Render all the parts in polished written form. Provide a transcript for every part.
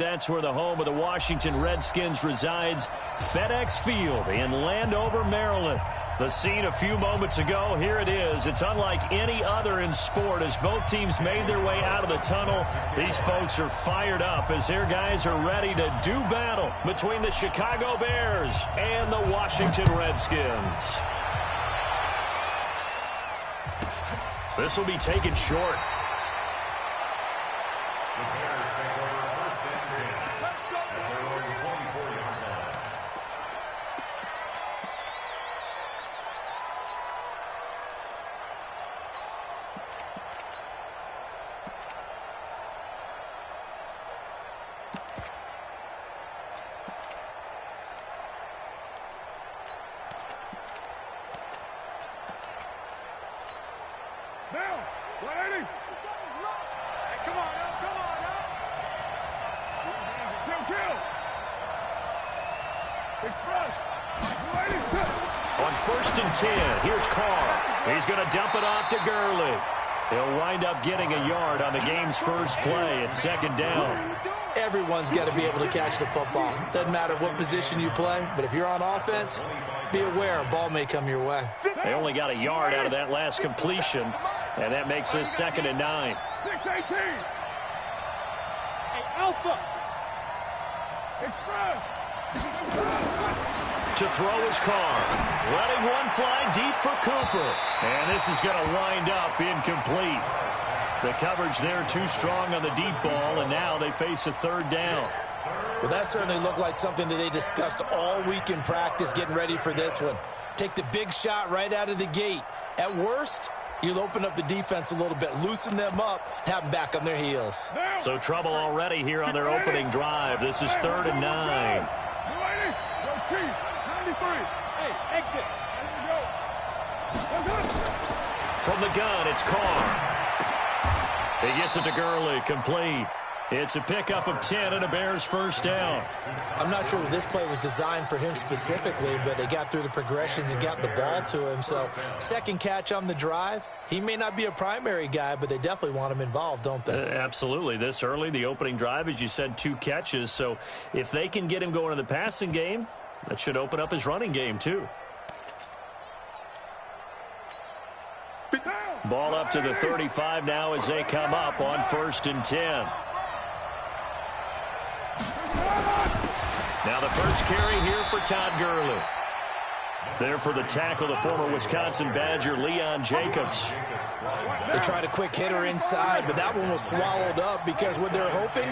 That's where the home of the Washington Redskins resides, FedEx Field in Landover, Maryland. The scene a few moments ago, here it is. It's unlike any other in sport as both teams made their way out of the tunnel. These folks are fired up as their guys are ready to do battle between the Chicago Bears and the Washington Redskins. This will be taken short. On 1st and 10, here's Carr. He's going to dump it off to Gurley. He'll wind up getting a yard on the game's first play. It's 2nd down. Everyone's got to be able to catch the football. Doesn't matter what position you play, but if you're on offense, be aware a ball may come your way. They only got a yard out of that last completion, and that makes this 2nd and 9. 6-18. Hey, Alpha. Express. To throw his Carr. Letting one fly deep for Cooper. And this is going to wind up incomplete. The coverage there too strong on the deep ball, and now they face a 3rd down. Well, that certainly looked like something that they discussed all week in practice getting ready for this one. Take the big shot right out of the gate. At worst, you'll open up the defense a little bit, loosen them up, have them back on their heels. So trouble already here on their opening drive. This is 3rd and 9. Hey, exit. From the gun, it's Carr. He gets it to Gurley, complete. It's a pickup of 10 and a Bears 1st down. I'm not sure that this play was designed for him specifically, but they got through the progressions and got the ball to him. So, 2nd catch on the drive. He may not be a primary guy, but they definitely want him involved, don't they? Absolutely. This early, the opening drive, as you said, 2 catches. So, if they can get him going in the passing game, that should open up his running game, too. Ball up to the 35 now as they come up on 1st and 10. Now the first carry here for Todd Gurley. There for the tackle, the former Wisconsin Badger, Leon Jacobs. They tried a quick hitter inside, but that one was swallowed up because what they're hoping,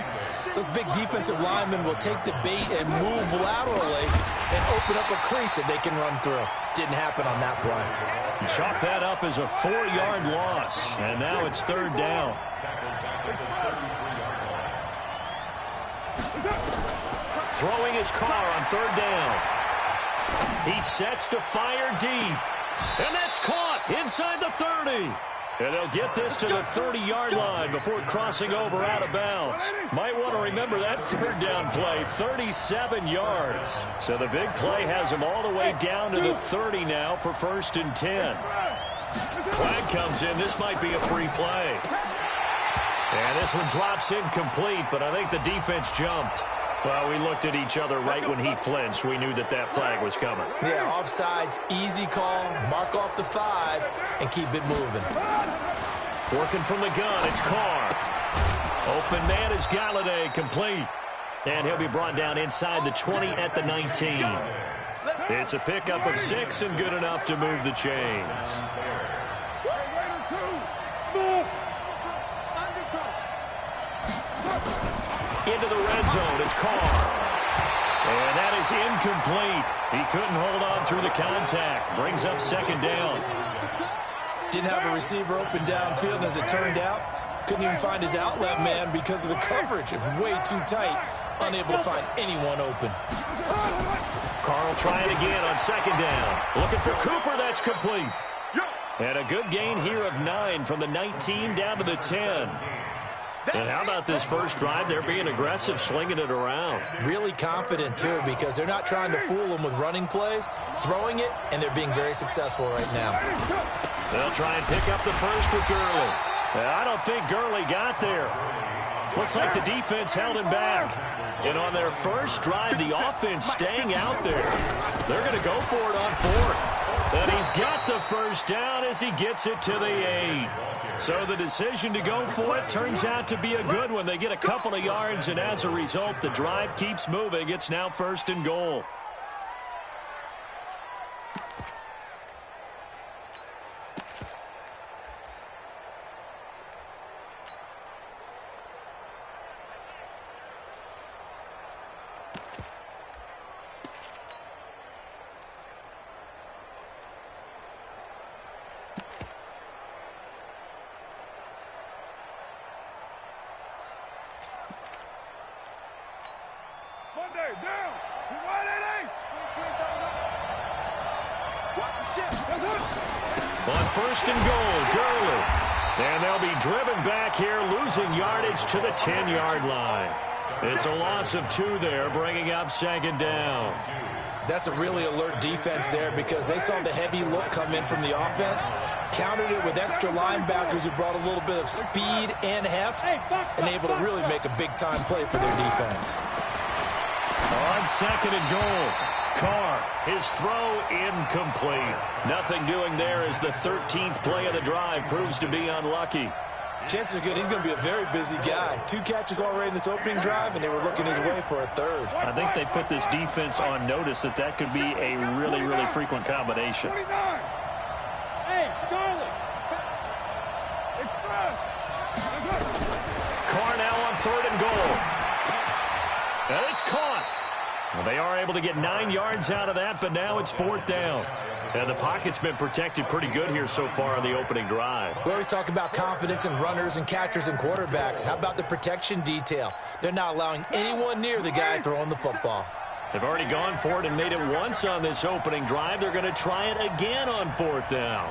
those big defensive linemen will take the bait and move laterally and open up a crease that they can run through. Didn't happen on that play. Chalk that up as a 4-yard loss, and now it's 3rd down. Throwing his Carr on 3rd down. He sets to fire deep. And that's caught inside the 30. And they'll get this to the 30-yard line before crossing over out of bounds. Might want to remember that 3rd down play, 37 yards. So the big play has him all the way down to the 30 now for 1st and 10. Flag comes in. This might be a free play. And this one drops incomplete, but I think the defense jumped. Well, we looked at each other right when he flinched. We knew that that flag was coming. Yeah, offsides, easy call, mark off the 5, and keep it moving. Working from the gun, it's Carr. Open man is Galladay, complete. And he'll be brought down inside the 20 at the 19. It's a pickup of 6 and good enough to move the chains. Into the red zone, it's Carr. And that is incomplete. He couldn't hold on through the contact. Brings up 2nd down. Didn't have a receiver open downfield, as it turned out. Couldn't even find his outlet man because of the coverage. It was way too tight. Unable to find anyone open. Carl trying again on 2nd down. Looking for Cooper, that's complete. And a good gain here of 9 from the 19 down to the 10. And how about this first drive? They're being aggressive, slinging it around. Really confident, too, because they're not trying to fool them with running plays, throwing it, and they're being very successful right now. They'll try and pick up the first with Gurley. I don't think Gurley got there. Looks like the defense held him back. And on their first drive, the offense staying out there. They're going to go for it on fourth. And he's got the first down as he gets it to the 8. So the decision to go for it turns out to be a good one. They get a couple of yards, and as a result, the drive keeps moving. It's now 1st and goal. On 1st and goal, Gurley. And they'll be driven back here, losing yardage to the 10-yard line. It's a loss of 2 there, bringing up 2nd down. That's a really alert defense there because they saw the heavy look come in from the offense, countered it with extra linebackers who brought a little bit of speed and heft, and able to really make a big-time play for their defense. On 2nd and goal, Carr, his throw incomplete. Nothing doing there as the 13th play of the drive proves to be unlucky. Chances are good he's going to be a very busy guy. 2 catches already in this opening drive, and they were looking his way for a 3rd. I think they put this defense on notice that could be a really, really frequent combination. 29. Hey, Charlie. Carr now on 3rd and goal. And it's caught. Well, they are able to get 9 yards out of that, but now it's 4th down. And the pocket's been protected pretty good here so far on the opening drive. We always talk about confidence in runners and catchers and quarterbacks. How about the protection detail? They're not allowing anyone near the guy throwing the football. They've already gone for it and made it once on this opening drive. They're going to try it again on 4th down.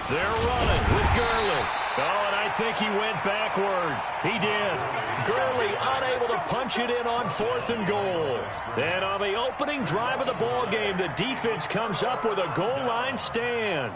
They're running with Gurley. Oh, and I think he went backward. He did. Gurley unable to punch it in on 4th and goal. And on the opening drive of the ball game, the defense comes up with a goal line stand.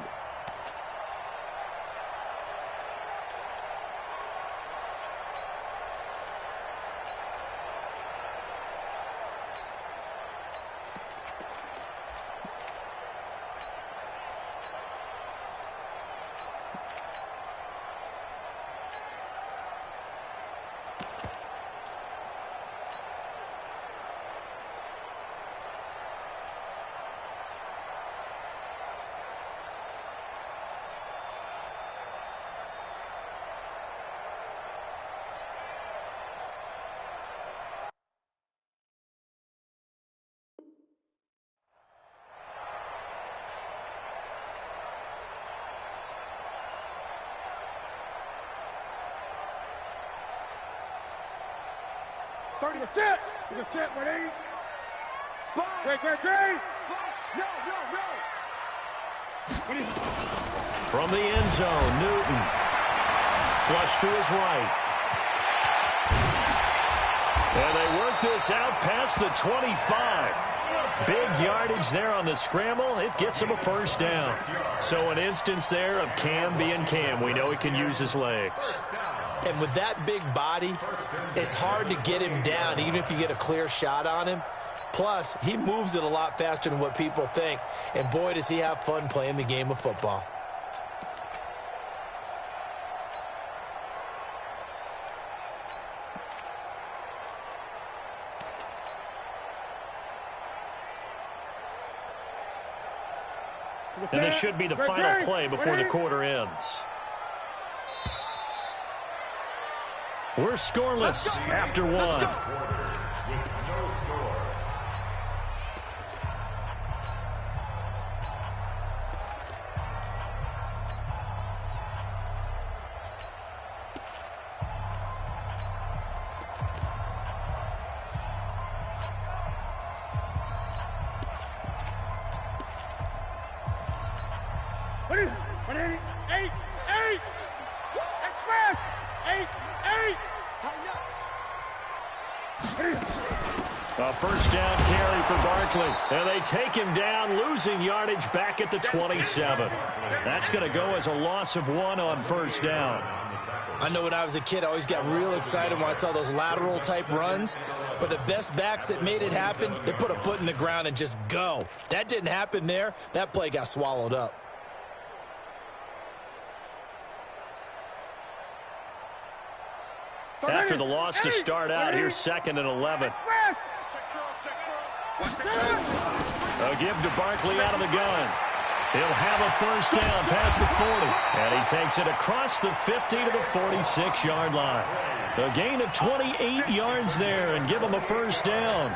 Set. 180. Spot. Great. No. From the end zone, Newton. Flush to his right. And they work this out past the 25. Big yardage there on the scramble. It gets him a 1st down. So an instance there of Cam being Cam. We know he can use his legs. And with that big body, it's hard to get him down, even if you get a clear shot on him. Plus, he moves it a lot faster than what people think. And boy, does he have fun playing the game of football. And this should be the final play before the quarter ends. We're scoreless after 1. A first down carry for Barkley. And they take him down, losing yardage back at the 27. That's going to go as a loss of 1 on first down. I know when I was a kid, I always got real excited when I saw those lateral-type runs. But the best backs that made it happen, they put a foot in the ground and just go. That didn't happen there. That play got swallowed up. After the loss to start out, here's 2nd and 11. A give to Barkley out of the gun. He'll have a first down past the 40. And he takes it across the 50 to the 46-yard line. A gain of 28 yards there and give him a first down.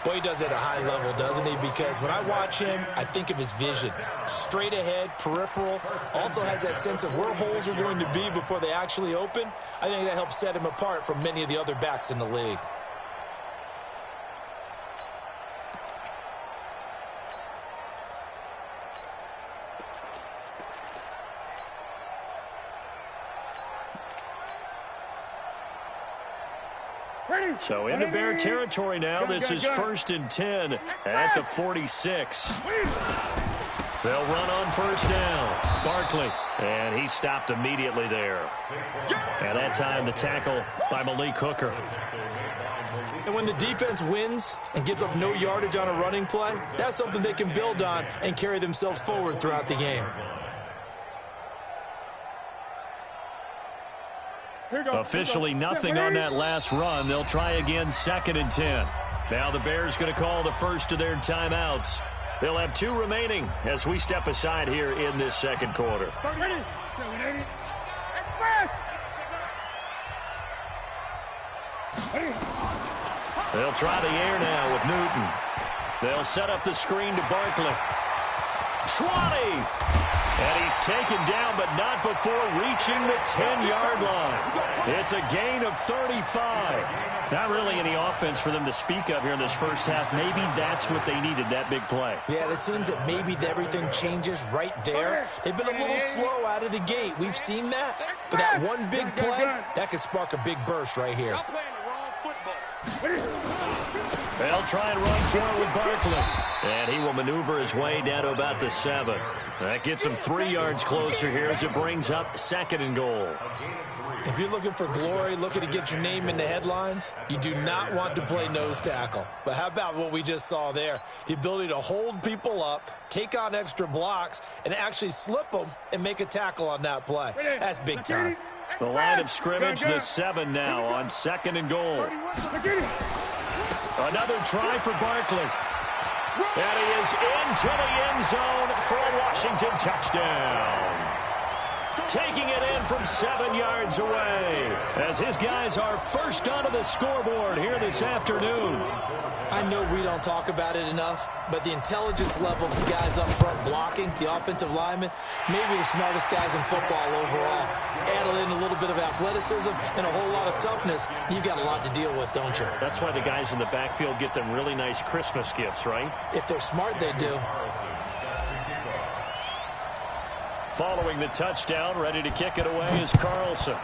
Boy, he does it at a high level, doesn't he? Because when I watch him, I think of his vision. Straight ahead, peripheral. Also has that sense of where holes are going to be before they actually open. I think that helps set him apart from many of the other backs in the league. So into Bear territory now. This is 1st and 10 at the 46. They'll run on first down. Barkley. And he stopped immediately there. And that time the tackle by Malik Hooker. And when the defense wins and gives up no yardage on a running play, that's something they can build on and carry themselves forward throughout the game. Officially nothing on that last run. They'll try again 2nd and 10. Now the Bears going to call the first of their timeouts. They'll have 2 remaining as we step aside here in this second quarter. They'll try the air now with Newton. They'll set up the screen to Barkley. 20! And he's taken down, but not before reaching the 10-yard line. It's a gain of 35. Not really any offense for them to speak of here in this first half. Maybe that's what they needed, that big play. Yeah, it seems that maybe everything changes right there. They've been a little slow out of the gate. We've seen that. But that one big play, that could spark a big burst right here. They'll try and run forward with Barkley. And he will maneuver his way down to about the 7. That gets him 3 yards closer here as it brings up 2nd and goal. If you're looking for glory, looking to get your name in the headlines, you do not want to play nose tackle. But how about what we just saw there? The ability to hold people up, take on extra blocks, and actually slip them and make a tackle on that play. That's big time. The line of scrimmage, the 7 now on 2nd and goal. Another try for Barkley. And he is into the end zone for a Washington touchdown. Taking it in from 7 yards away as his guys are first onto the scoreboard here this afternoon. I know we don't talk about it enough, but the intelligence level of the guys up front blocking, the offensive linemen, maybe the smartest guys in football overall. Add in a little bit of athleticism and a whole lot of toughness, you've got a lot to deal with, don't you? That's why the guys in the backfield get them really nice Christmas gifts, right? If they're smart, they do. Following the touchdown, ready to kick it away is Carlson.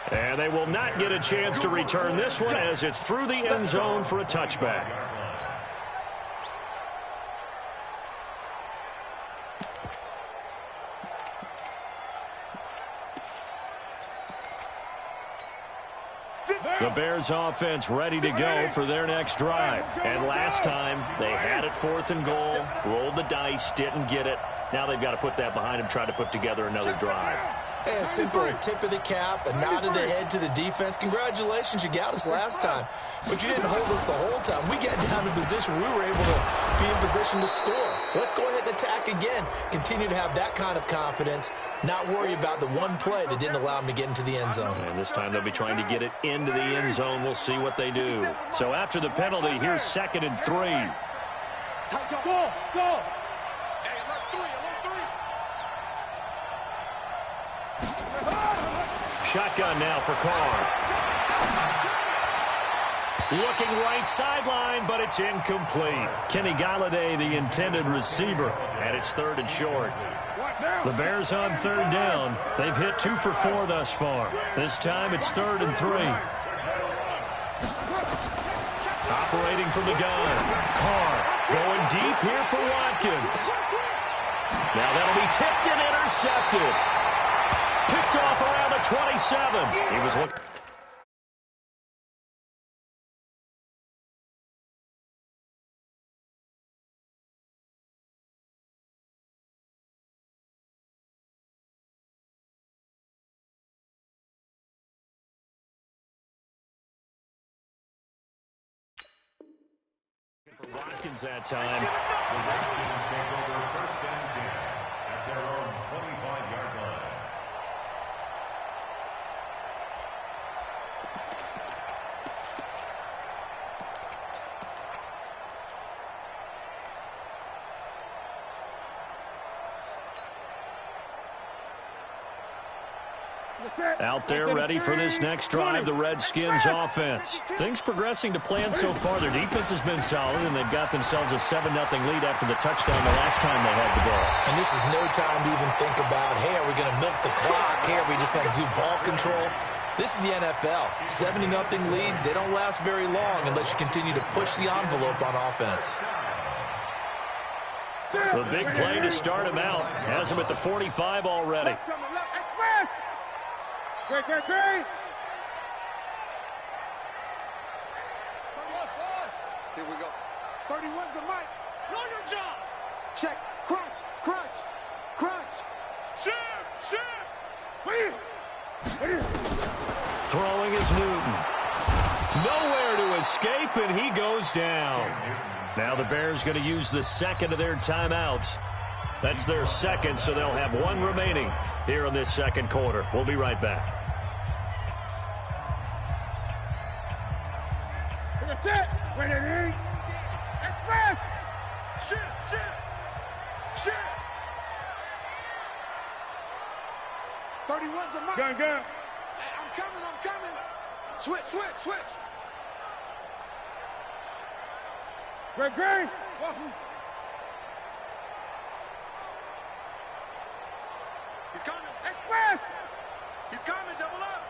And they will not get a chance to return this one as it's through the end zone for a touchback. The Bears offense ready to go for their next drive. And last time, they had it 4th and goal, rolled the dice, didn't get it. Now they've got to put that behind them, try to put together another drive. A simple tip of the cap, a nod of the head to the defense. Congratulations, you got us last time. But you didn't hold us the whole time. We got down to position we were able to be in position to score. Let's go ahead and attack again. Continue to have that kind of confidence. Not worry about the one play that didn't allow them to get into the end zone. And this time they'll be trying to get it into the end zone. We'll see what they do. So after the penalty, here's 2nd and 3. Go, go. Shotgun now for Carr. Looking right sideline, but it's incomplete. Kenny Galladay, the intended receiver, and it's 3rd and short. The Bears on third down. They've hit 2 for 4 thus far. This time it's 3rd and 3. Operating from the gun. Carr going deep here for Watkins. Now that'll be tipped and intercepted. Picked off around the 27. He was looking. For Watkins that time. The Redskins take over 1st and 10 at their own 25-yard line. Out there ready for this next drive, the Redskins offense. Things progressing to plan so far. Their defense has been solid, and they've got themselves a 7-0 lead after the touchdown the last time they had the ball. And this is no time to even think about, hey, are we going to milk the clock? Hey, are we just going to do ball control? This is the NFL. 70-0 leads, they don't last very long unless you continue to push the envelope on offense. The big play to start him out. Has him at the 45 already. Great. 31's Here we go. 31's the mic. Know your job. Check. Crunch. Shoot. Wait. Throwing is Newton. Nowhere to escape, and he goes down. Now the Bears going to use the second of their timeouts. That's their second, so they'll have 1 remaining here in this second quarter. We'll be right back. That's it. Ready. Express. Shit. 31's the mic. Gun. Hey, I'm coming. Switch. Great. He's coming. Express. He's coming. Double up.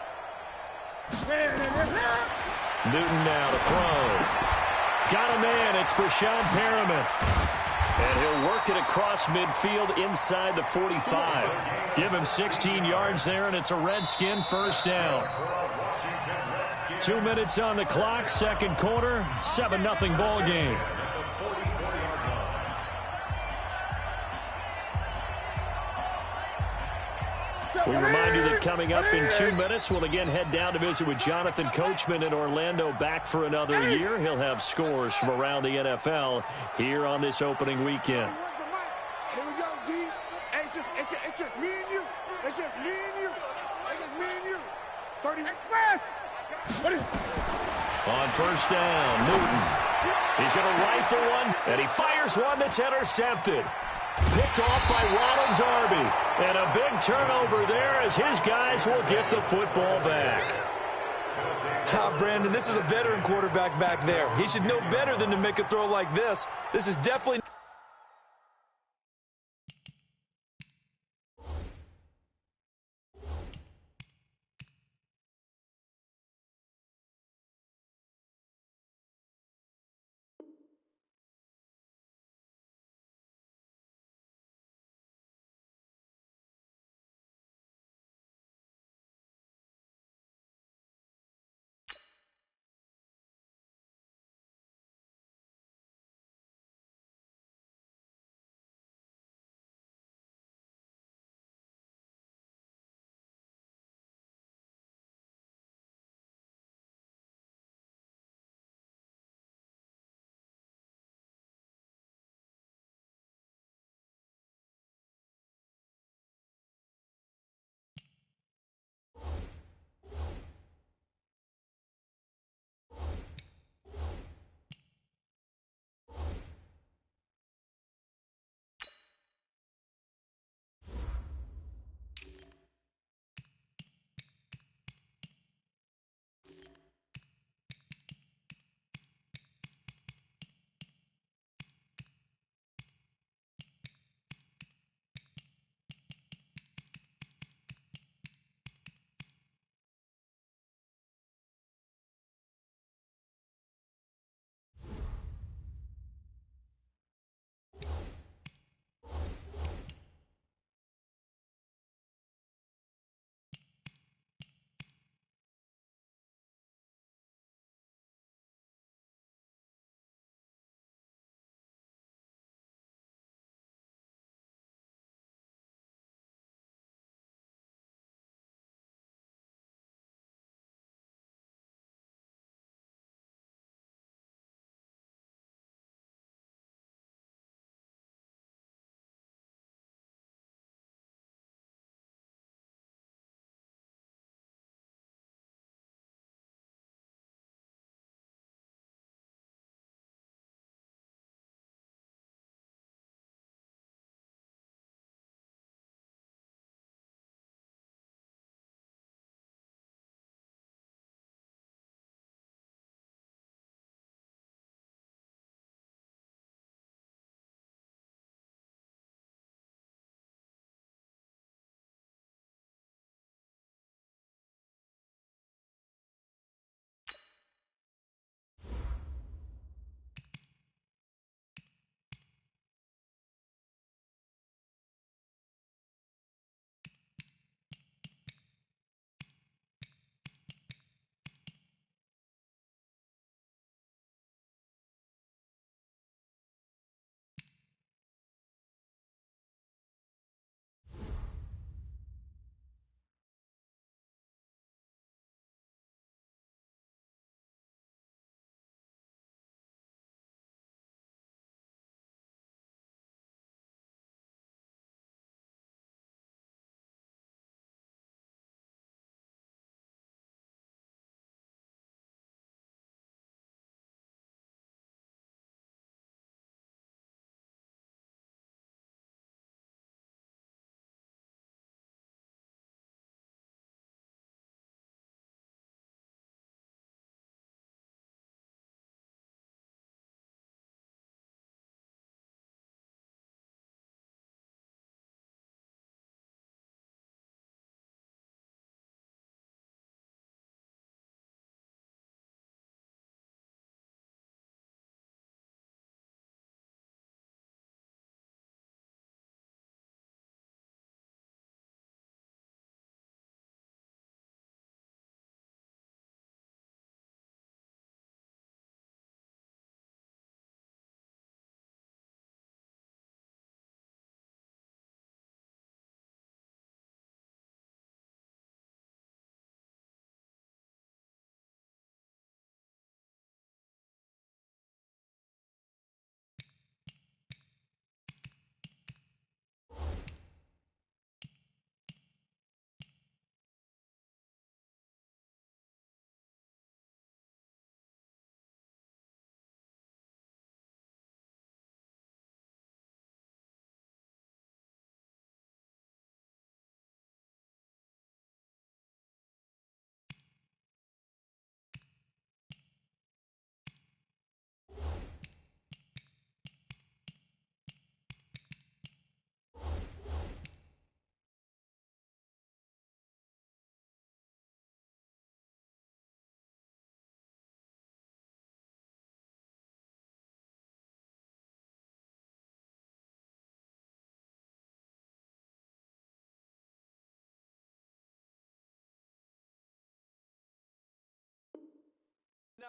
Newton now to throw. Got a man. It's Brashad Perriman. And he'll work it across midfield inside the 45. Give him 16 yards there, and it's a Redskin first down. 2 minutes on the clock, second quarter, 7-0 ball game. We remind you that coming up in 2 minutes, we'll again head down to visit with Jonathan Coachman in Orlando, back for another year. He'll have scores from around the NFL here on this opening weekend. Here we go, D. Hey, it's just me and you. It's just me and you. 30. On first down, Newton. He's going to rifle one, and he fires one that's intercepted. Picked off by Ronald Darby. And a big turnover there as his guys will get the football back. Brandon, this is a veteran quarterback back there. He should know better than to make a throw like this. This is definitely...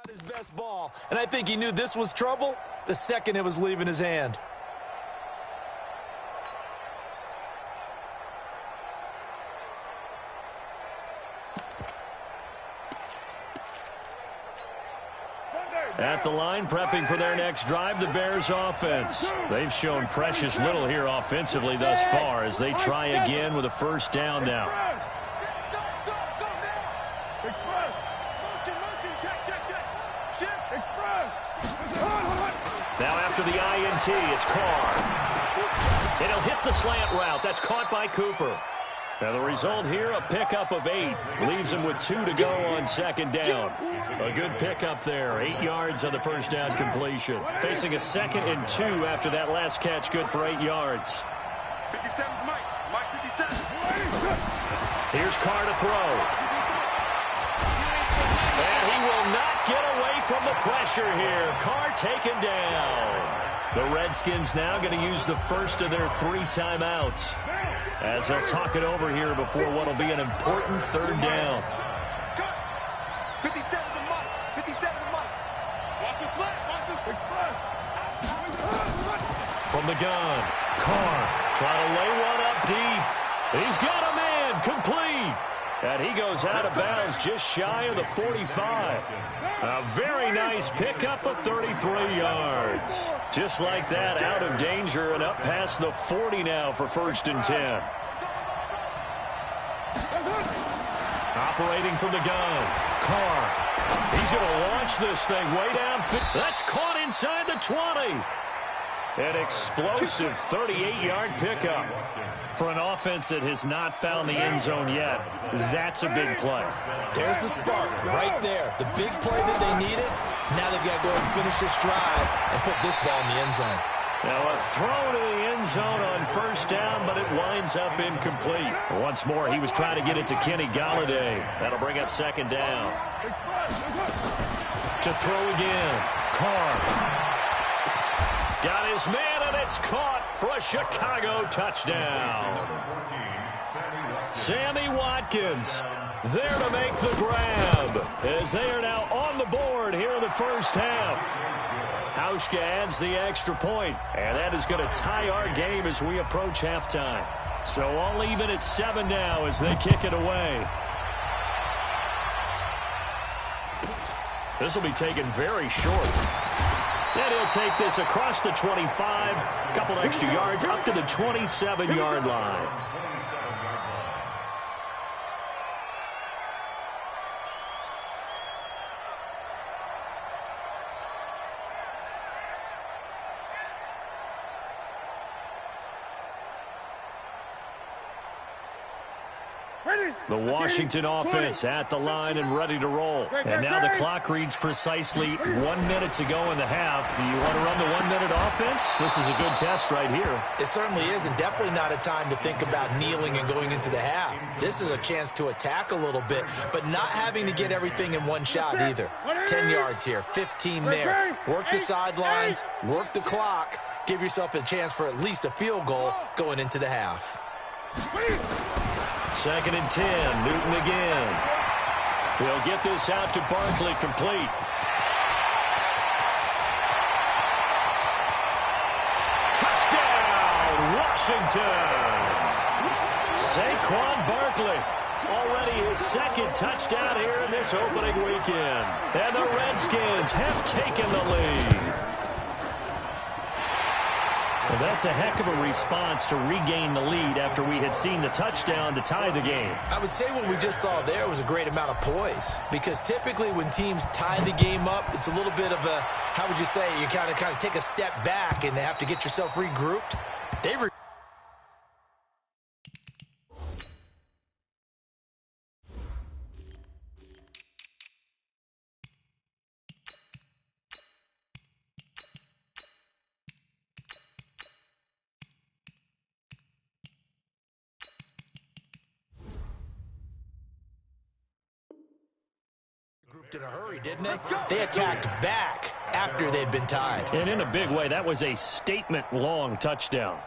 His best ball, and I think he knew this was trouble the second it was leaving his hand. At the line, prepping for their next drive, the Bears offense. They've shown precious little here offensively thus far as they try again with a first down now. Now after the INT, it's Carr. And he'll hit the slant route. That's caught by Cooper. Now the result here, a pickup of 8. Leaves him with 2 to go on second down. A good pickup there. 8 yards on the first down completion. Facing a 2nd and 2 after that last catch, good for 8 yards. 57, Mike 57. Here's Carr to throw. And he will not get away from the pressure here. Carr taken down. The Redskins now going to use the first of their 3 timeouts as they'll talk it over here before what will be an important third down. 57 to Mike. 57 to Mike. Watch the slant. Watch the slant. From the gun, Carr trying to lay one up deep. He's got a man, complete. And he goes out of bounds just shy of the 45. A very nice pickup of 33 yards. Just like that, out of danger and up past the 40 now for 1st and 10. Operating from the gun, Carr. He's going to launch this thing way down. That's caught inside the 20. An explosive 38-yard pickup. For an offense that has not found the end zone yet, that's a big play. There's the spark right there. The big play that they needed. Now they've got to go and finish this drive and put this ball in the end zone. Now a throw to the end zone on first down, but it winds up incomplete. Once more, he was trying to get it to Kenny Golladay. That'll bring up 2nd down. To throw again, Carr. Got his man, and it's caught for a Chicago touchdown. Sammy Watkins there to make the grab as they are now on the board here in the first half. Hauschka adds the extra point, and that is going to tie our game as we approach halftime. So all even at 7 now as they kick it away. This will be taken very short. And he'll take this across the 25, a couple extra yards up to the 27-yard line. The Washington offense at the line and ready to roll. And now the clock reads precisely 1 minute to go in the half. You want to run the 1 minute offense? This is a good test right here. It certainly is, and definitely not a time to think about kneeling and going into the half. This is a chance to attack a little bit, but not having to get everything in one shot either. 10 yards here, 15 there. Work the sidelines, work the clock. Give yourself a chance for at least a field goal going into the half. 2nd and 10, Newton again. He'll get this out to Barkley, complete. Touchdown, Washington! Saquon Barkley, already his 2nd touchdown here in this opening weekend. And the Redskins have taken the lead. Well, that's a heck of a response to regain the lead after we had seen the touchdown to tie the game. I would say what we just saw there was a great amount of poise, because typically when teams tie the game up, it's a little bit of a, how would you say, you kind of take a step back and have to get yourself regrouped. They in a hurry, didn't they? They attacked back after they'd been tied. And in a big way, that was a statement-long touchdown.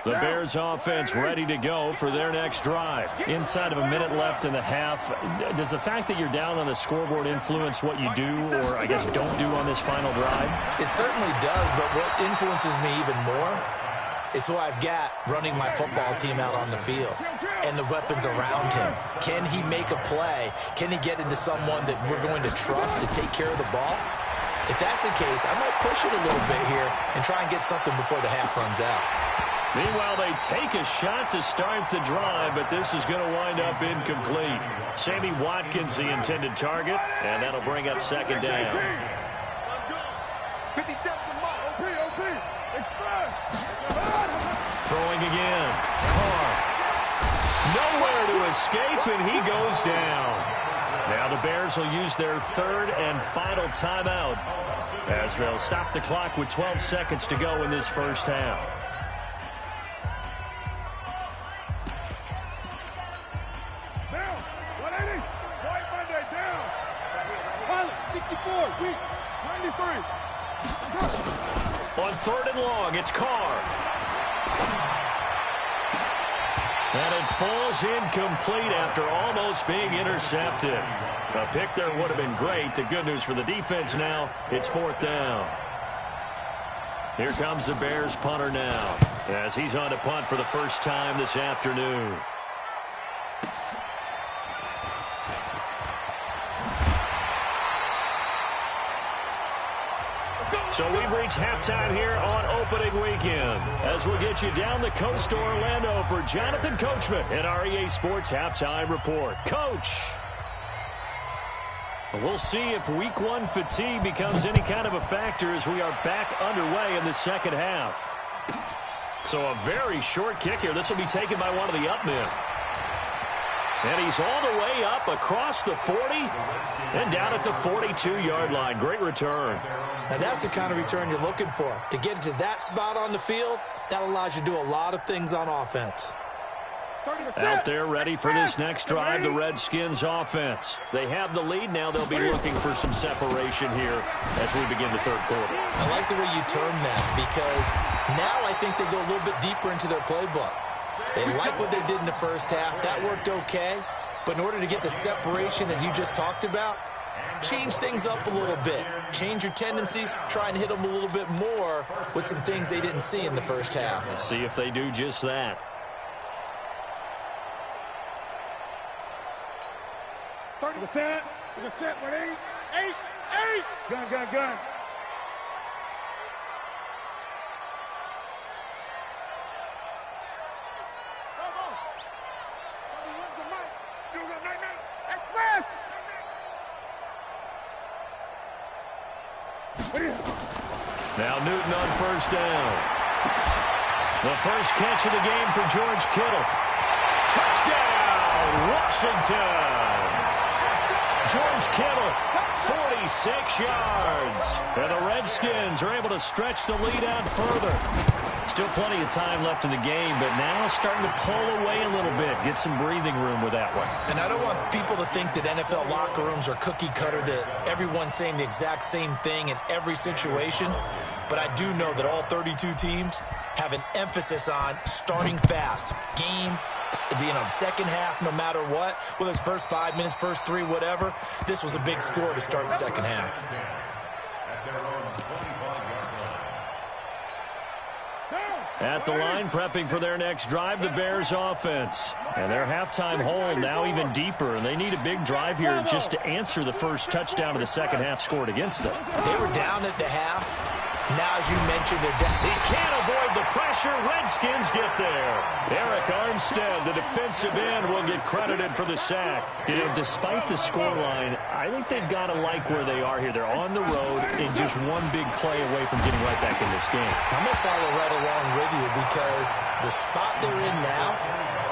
The Bears offense ready to go for their next drive. Inside of a minute left in the half, does the fact that you're down on the scoreboard influence what you do or, I guess, don't do on this final drive? It certainly does, but what influences me even more is who I've got running my football team out on the field and the weapons around him. Can he make a play? Can he get into someone that we're going to trust to take care of the ball? If that's the case, I might push it a little bit here and try and get something before the half runs out. Meanwhile, they take a shot to start the drive, but this is going to wind up incomplete. Sammy Watkins, the intended target, and that'll bring up second down. 57 OP, express. Throwing again. Carr. Nowhere to escape, and he goes down. Now the Bears will use their third and final timeout as they'll stop the clock with 12 seconds to go in this first half. Down. 180. White Monday down. Pilot, 64. Weak. 93. On third and long, it's Carr. And it falls incomplete after almost being intercepted. A pick there would have been great. The good news for the defense now, it's fourth down. Here comes the Bears punter now as he's on to punt for the first time this afternoon. So we've reached halftime here on opening weekend as we'll get you down the coast to Orlando for Jonathan Coachman at our EA Sports Halftime Report. Coach! We'll see if week one fatigue becomes any kind of a factor as we are back underway in the second half. So a very short kick here. This will be taken by one of the up men. And he's all the way up across the 40 and down at the 42-yard line. Great return. Now that's the kind of return you're looking for. To get to that spot on the field, that allows you to do a lot of things on offense. Out there ready for this next drive, the Redskins offense. They have the lead. Now they'll be looking for some separation here as we begin the third quarter. I like the way you term that because now I think they go a little bit deeper into their playbook. They like what they did in the first half. That worked okay. But in order to get the separation that you just talked about, change things up a little bit. Change your tendencies. Try and hit them a little bit more with some things they didn't see in the first half. Let's see if they do just that. 30%. 180. 8. Gun. Now Newton on first down. The first catch of the game for George Kittle. Touchdown, Washington. George Kittle, 46 yards. And the Redskins are able to stretch the lead out further. Still plenty of time left in the game, but now starting to pull away a little bit. Get some breathing room with that one. And I don't want people to think that NFL locker rooms are cookie cutter, that everyone's saying the exact same thing in every situation. But I do know that all 32 teams have an emphasis on starting fast. Game, the second half, no matter what, whether it's first 5 minutes, first 3, whatever. This was a big score to start the second half. At the line, prepping for their next drive, the Bears offense. And their halftime hole now even deeper, and they need a big drive here just to answer the first touchdown of the second half scored against them. They were down at the half. Now, as you mentioned, they're down. He can't avoid the pressure. Redskins get there. Eric Armstead, the defensive end, will get credited for the sack. You know, despite the scoreline, I think they've got to like where they are here. They're on the road and just one big play away from getting right back in this game. I'm going to follow right along with you because the spot they're in now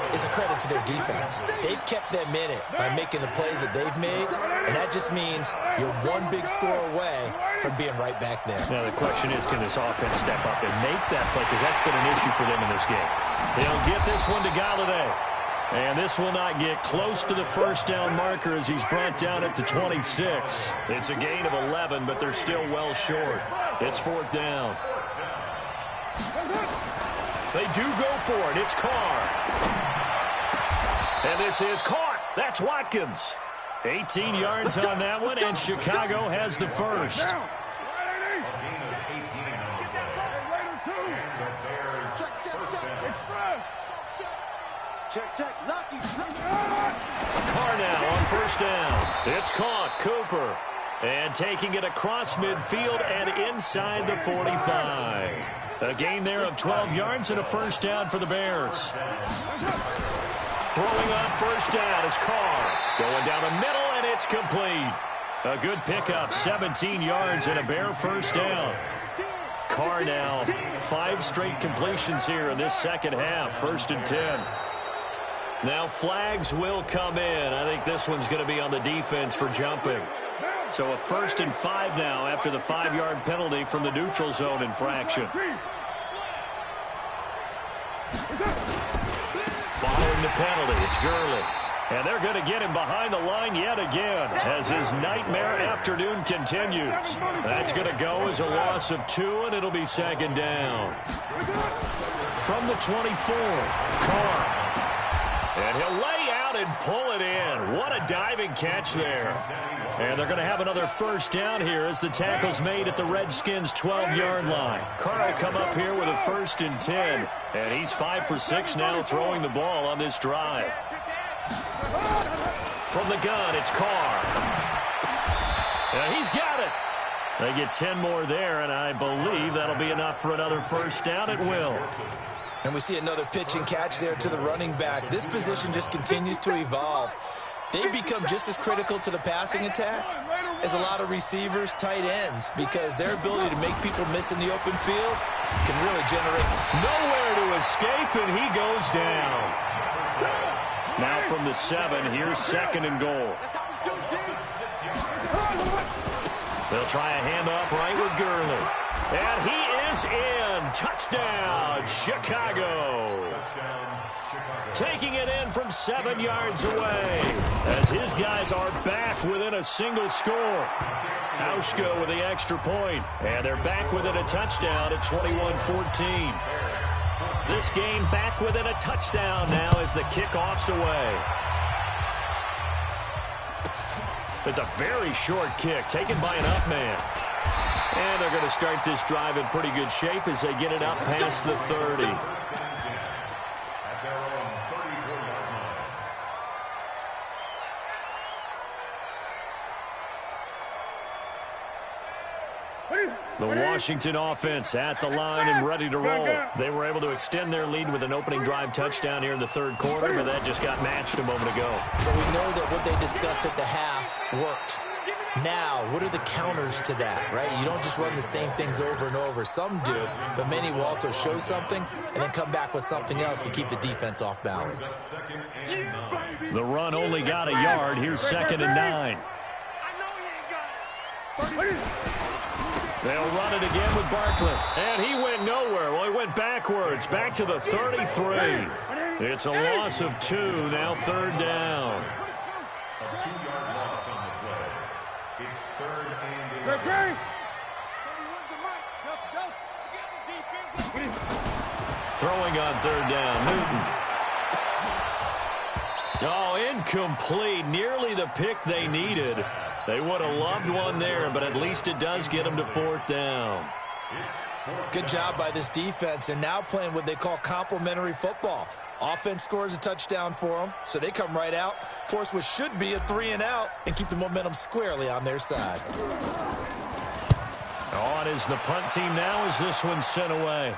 is a credit to their defense. They've kept them in it by making the plays that they've made, and that just means you're one big score away from being right back there. Now the question is, can this offense step up and make that play? Because that's been an issue for them in this game. They'll get this one to Galladay. And this will not get close to the first down marker as he's brought down at the 26. It's a gain of 11, but they're still well short. It's fourth down. They do go for it. It's Carr. And this is caught. That's Watkins. 18 yards on that one, and Chicago has the first. Check. Lucky. Carr now on first down. It's caught. Cooper. And taking it across midfield and inside the 45. A gain there of 12 yards and a first down for the Bears. Throwing on first down is Carr. Going down the middle, and it's complete. A good pickup, 17 yards and a Bear first down. Carr now, 5 straight completions here in this second half, 1st and 10. Now flags will come in. I think this one's going to be on the defense for jumping. So a 1st and 5 now after the 5-yard penalty from the neutral zone infraction. Following the penalty, it's Gurley. And they're going to get him behind the line yet again as his nightmare afternoon continues. That's going to go as a loss of 2, and it'll be 2nd down. From the 24, Carr. And he'll lay out and pull it in. What a diving catch there. And they're going to have another first down here as the tackle's made at the Redskins' 12-yard line. Carr will come up here with a 1st and 10. And he's 5 for 6 now throwing the ball on this drive. From the gun, it's Carr. And he's got it. They get 10 more there, and I believe that'll be enough for another first down. It will. And we see another pitch and catch there to the running back. This position just continues to evolve. They become just as critical to the passing attack as a lot of receivers, tight ends, because their ability to make people miss in the open field can really generate. Nowhere to escape, and he goes down. Now from the 7, here's 2nd and goal. They'll try a handoff right with Gurley. And he is in. Touchdown, Chicago. Taking it in from 7 yards away as his guys are back within a single score. Hauschka with the extra point, and they're back within a touchdown at 21-14. This game back within a touchdown now as the kickoff's away. It's a very short kick taken by an up man. And they're going to start this drive in pretty good shape as they get it up past the 30. The Washington offense at the line and ready to roll. They were able to extend their lead with an opening drive touchdown here in the 3rd quarter, but that just got matched a moment ago. So we know that what they discussed at the half worked. Now, what are the counters to that, right? You don't just run the same things over and over. Some do, but many will also show something and then come back with something else to keep the defense off balance. The run only got a yard. Here's 2nd and 9. They'll run it again with Barkley. And he went nowhere. Well, he went backwards, back to the 33. It's a loss of 2, now 3rd down. A 2-yard loss on the play. It's 3rd and 11. Throwing on 3rd down, Newton. Oh, incomplete. Nearly the pick they needed. They would have loved one there, but at least it does get them to 4th down. Good job by this defense. They're now playing what they call complementary football. Offense scores a touchdown for them, so they come right out, force what should be a 3-and-out, and keep the momentum squarely on their side. On is the punt team now as this one's sent away.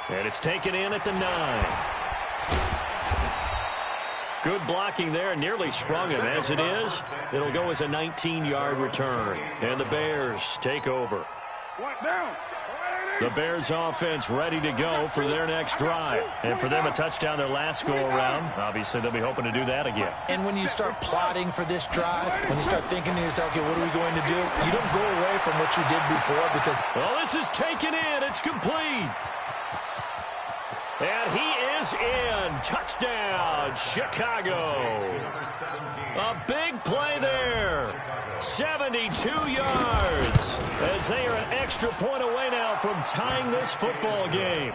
And it's taken in at the 9. Good blocking there, nearly sprung him. As it is, it'll go as a 19-yard return. And the Bears take over. The Bears offense ready to go for their next drive. And for them, a touchdown their last go-around. Obviously, they'll be hoping to do that again. And when you start plotting for this drive, when you start thinking to yourself, okay, what are we going to do? You don't go away from what you did before because... Well, this is taken in. It's complete. And he is in. Touchdown, Chicago. A big play there. 72 yards as they are an extra point away now from tying this football game.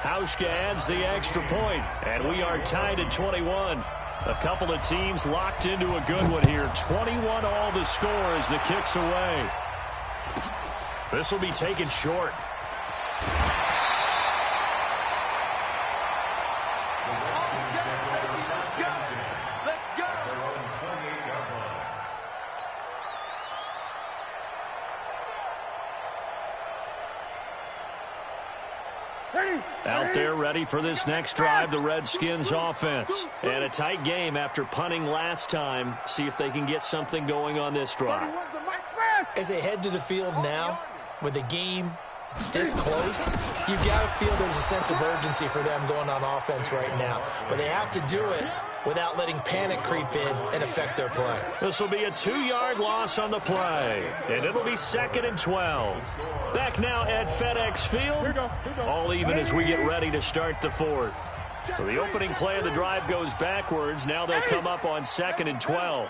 Hauschka adds the extra point, and we are tied at 21. A couple of teams locked into a good one here. 21 all the score as the kick's away. This will be taken short. Out there ready for this next drive, the Redskins offense. And a tight game after punting last time. See if they can get something going on this drive. As they head to the field now, with the game this close, you've got to feel there's a sense of urgency for them going on offense right now. But they have to do it without letting panic creep in and affect their play. This will be a 2-yard loss on the play, and it'll be 2nd and 12. Back now at FedEx Field, all even as we get ready to start the 4th. So the opening play of the drive goes backwards. Now they'll come up on 2nd and 12.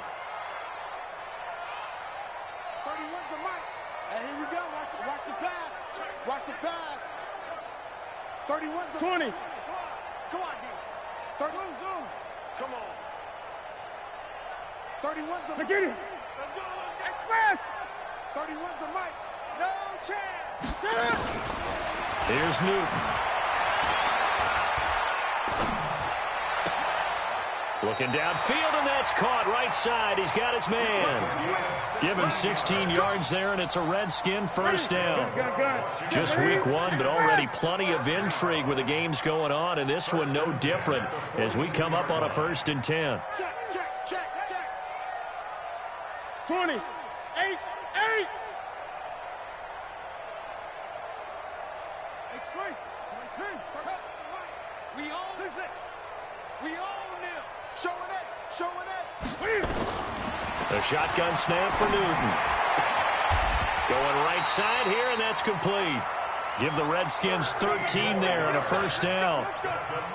31's the mic. And here we go. Watch the pass. Watch the pass. 31's the 20. Come on, D. 30. Zoom. Come on. 31's the mic. Get it. Let's go. Express. 31's the mic. No chance. Here's Newton. Looking downfield, and that's caught right side. He's got his man. Give him 16 yards there, and it's a Redskin first down. Just week 1, but already plenty of intrigue with the games going on, and this one no different as we come up on a 1st and 10. Check. 20. 8. We own them. Showing it. A shotgun snap for Newton. Going right side here, and that's complete. Give the Redskins 13 there and a first down.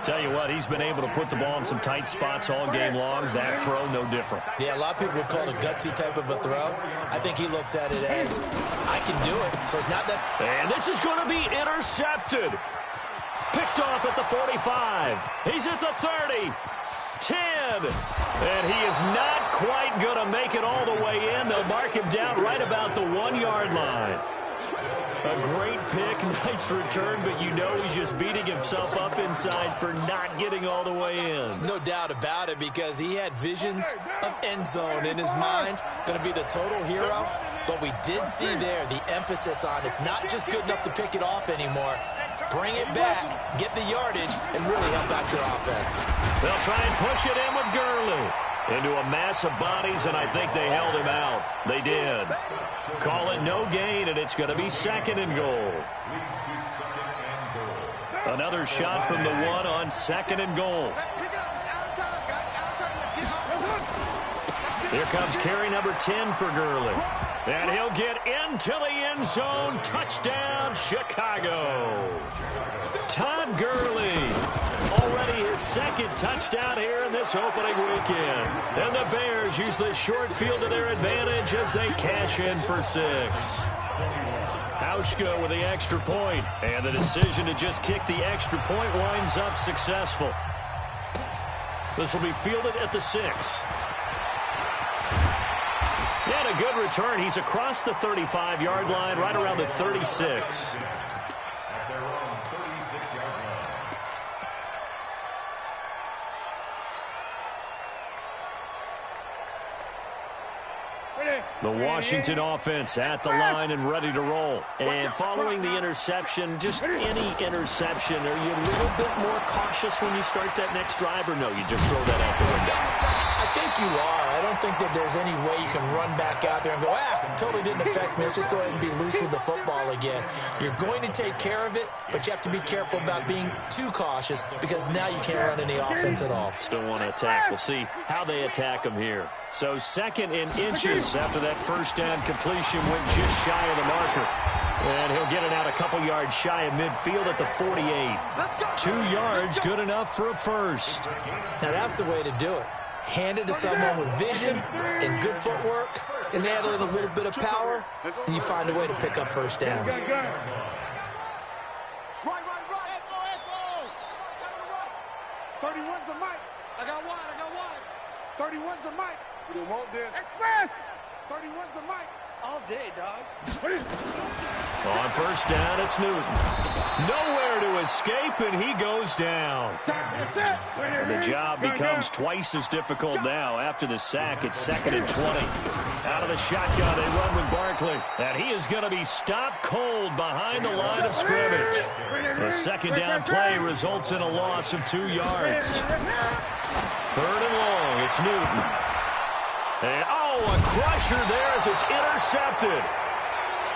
Tell you what, he's been able to put the ball in some tight spots all game long. That throw, no different. Yeah, a lot of people would call it a gutsy type of a throw. I think he looks at it as, I can do it. So it's not that. And this is going to be intercepted. Picked off at the 45. He's at the 30. 10. And he is not quite going to make it all the way in. They'll mark him down right about the 1-yard line. A great pick, nice return, but you know he's just beating himself up inside for not getting all the way in. No doubt about it, because he had visions of end zone in his mind, going to be the total hero. But we did see there the emphasis on it's not just good enough to pick it off anymore. Bring it back, get the yardage, and really help out your offense. They'll try and push it in with Gurley. Into a mass of bodies, and I think they held him out. They did. Call it no gain, and it's going to be 2nd and goal. Another shot from the 1 on 2nd and goal. Here comes carry number 10 for Gurley. And he'll get into the end zone. Touchdown, Chicago. Todd Gurley. Already his 2nd touchdown here in this opening weekend. And the Bears use the short field to their advantage as they cash in for 6. Hauschka with the extra point. And the decision to just kick the extra point winds up successful. This will be fielded at the 6. And a good return. He's across the 35-yard line, right around the 36. The Washington offense at the line and ready to roll. And following the interception, just any interception, are you a little bit more cautious when you start that next drive, or no, you just throw that out the window? I think you are. I don't think that there's any way you can run back out there and go, totally didn't affect me. Let's just go ahead and be loose with the football again. You're going to take care of it, but you have to be careful about being too cautious, because now you can't run any offense at all. Still want to attack. We'll see how they attack him here. So 2nd and inches after that first down completion went just shy of the marker. And he'll get it out a couple yards shy of midfield at the 48. 2 yards, good enough for a first. Now that's the way to do it. Hand it to someone with vision and good footwork, and add in a little bit of power, and you find a way to pick up first downs. Right. 31's the mic. I got one. 31's the mic. We don't want this. Express. 31's the mic. All day, dog. On first down, it's Newton. Nowhere to escape, and he goes down. The job becomes twice as difficult now. After the sack, it's 2nd and 20. Out of the shotgun, they run with Barkley. And he is going to be stopped cold behind the line of scrimmage. The second down play results in a loss of 2 yards. 3rd and long, it's Newton. And, a crusher there as it's intercepted.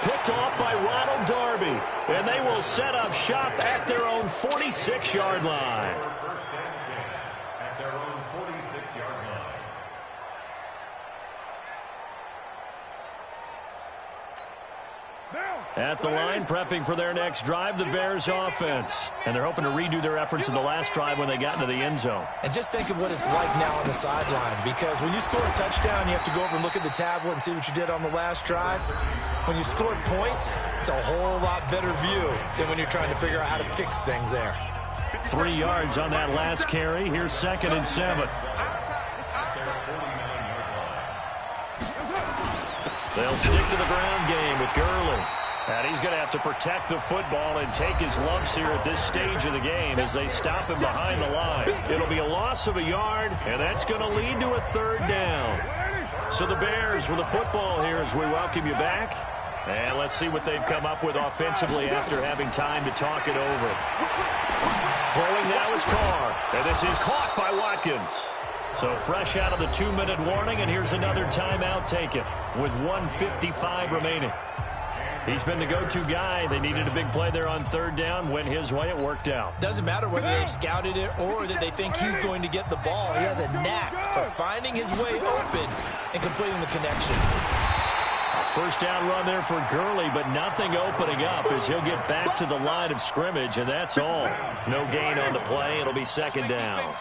Picked off by Ronald Darby. And they will set up shop at their own 46-yard line. First and 10 at their own 46-yard line. At the line, prepping for their next drive, the Bears offense. And they're hoping to redo their efforts in the last drive when they got into the end zone. And just think of what it's like now on the sideline, because when you score a touchdown, you have to go over and look at the tablet and see what you did on the last drive. When you scored points, it's a whole lot better view than when you're trying to figure out how to fix things there. 3 yards on that last carry. Here's 2nd and 7. They'll stick to the ground game with Gurley. And he's going to have to protect the football and take his lumps here at this stage of the game as they stop him behind the line. It'll be a loss of a yard, and that's going to lead to a 3rd down. So the Bears with the football here as we welcome you back. And let's see what they've come up with offensively after having time to talk it over. Throwing now is Carr. And this is caught by Watkins. So fresh out of the 2-minute warning, and here's another timeout taken with 1:55 remaining. He's been the go-to guy. They needed a big play there on 3rd down. Went his way. It worked out. Doesn't matter whether they scouted it or that they think he's going to get the ball. He has a knack for finding his way open and completing the connection. First down run there for Gurley, but nothing opening up as he'll get back to the line of scrimmage, and that's all. No gain on the play. It'll be 2nd down.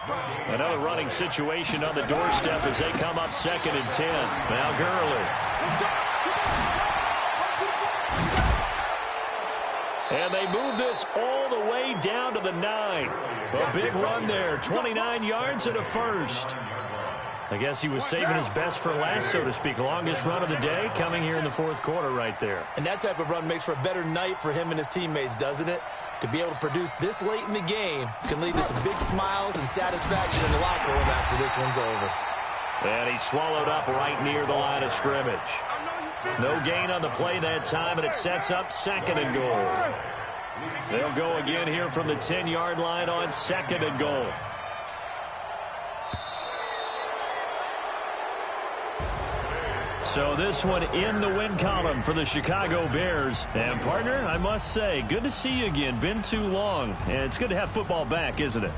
Another running situation on the doorstep as they come up 2nd and 10. Now Gurley. And they move this all the way down to the 9. A big run there, 29 yards and a first. I guess he was saving his best for last, so to speak. Longest run of the day coming here in the 4th quarter right there. And that type of run makes for a better night for him and his teammates, doesn't it? To be able to produce this late in the game can lead to some big smiles and satisfaction in the locker room after this one's over. And he swallowed up right near the line of scrimmage. No gain on the play that time, and it sets up 2nd and goal. They'll go again here from the 10-yard line on 2nd and goal. So this one in the win column for the Chicago Bears. And, partner, I must say, good to see you again. Been too long. And it's good to have football back, isn't it?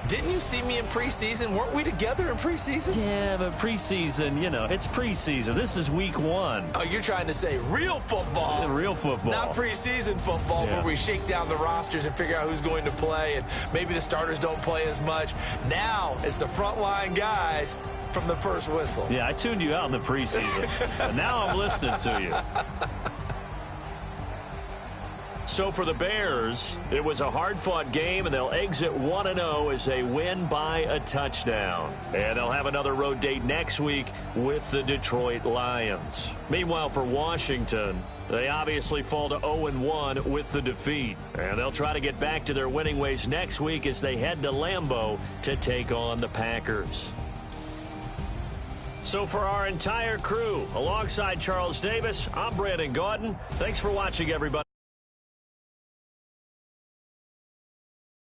Didn't you see me in preseason? Weren't we together in preseason? Yeah, but preseason, you know, it's preseason. This is week 1. Oh, you're trying to say real football. Real football. Not preseason football where we shake down the rosters and figure out who's going to play, and maybe the starters don't play as much. Now it's the frontline guys from the first whistle. Yeah, I tuned you out in the preseason. And now I'm listening to you. So for the Bears, it was a hard-fought game, and they'll exit 1-0 as they win by a touchdown. And they'll have another road date next week with the Detroit Lions. Meanwhile, for Washington, they obviously fall to 0-1 with the defeat. And they'll try to get back to their winning ways next week as they head to Lambeau to take on the Packers. So for our entire crew, alongside Charles Davis, I'm Brandon Gaudin. Thanks for watching, everybody.